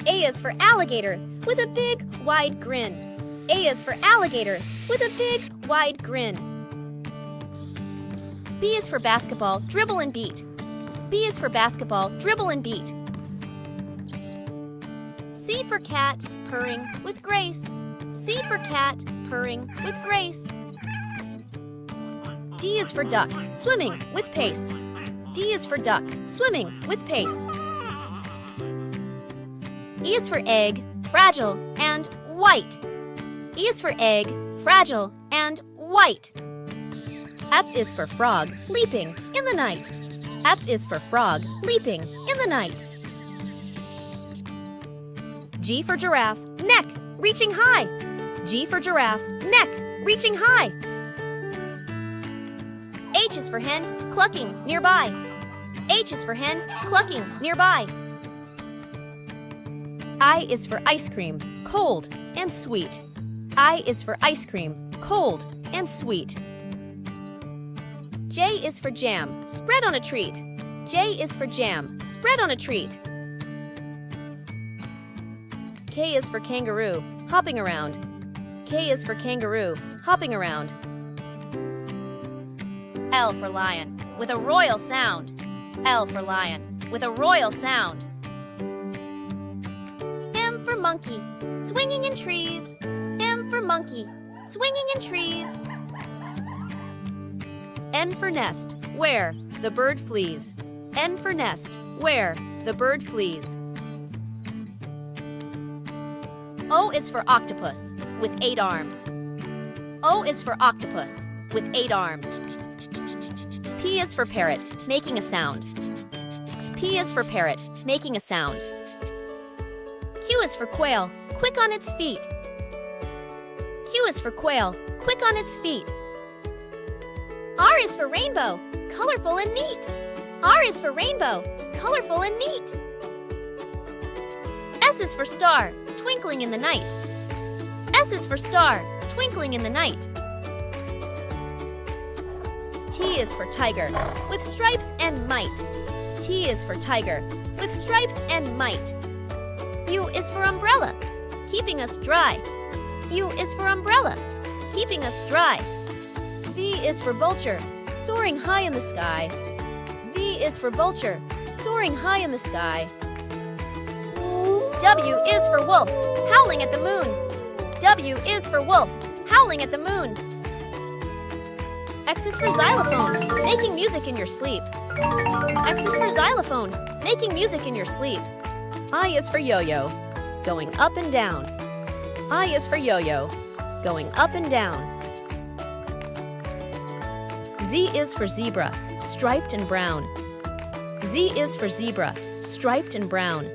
A is for alligator with a big, wide grin. A is for alligator with a big, wide grin. B is for basketball, dribble and beat. B is for basketball, dribble and beat. C for cat, purring with grace. C for cat, purring with grace. D is for duck, swimming with pace. D is for duck, swimming with pace. E is for egg, fragile and white. E is for egg, fragile and white. F is for frog, leaping in the night. F is for frog, leaping in the night. G for giraffe, neck, reaching high. G for giraffe, neck, reaching high. H is for hen, clucking nearby. H is for hen, clucking nearby. I is for ice cream, cold and sweet. I is for ice cream, cold and sweet. J is for jam, spread on a treat. J is for jam, spread on a treat. K is for kangaroo, hopping around. K is for kangaroo, hopping around. L for lion, with a royal sound. L for lion, with a royal sound. M for monkey, swinging in trees. M for monkey, swinging in trees. N for nest, where the bird flees. N for nest, where the bird flees. O is for octopus, with 8 arms. O is for octopus, with 8 arms. P is for parrot, making a sound. P is for parrot, making a sound. Q is for quail, quick on its feet. Q is for quail, quick on its feet. R is for rainbow, colorful and neat. R is for rainbow, colorful and neat. S is for star, twinkling in the night. S is for star, twinkling in the night. T is for tiger, with stripes and might. T is for tiger, with stripes and might. U is for umbrella, keeping us dry. U is for umbrella, keeping us dry. V is for vulture, soaring high in the sky. V is for vulture, soaring high in the sky. W is for wolf, howling at the moon. W is for wolf, howling at the moon. X is for xylophone, making music in your sleep. X is for xylophone, making music in your sleep. I is for yo-yo, going up and down. I is for yo-yo, going up and down. Z is for zebra, striped and brown. Z is for zebra, striped and brown.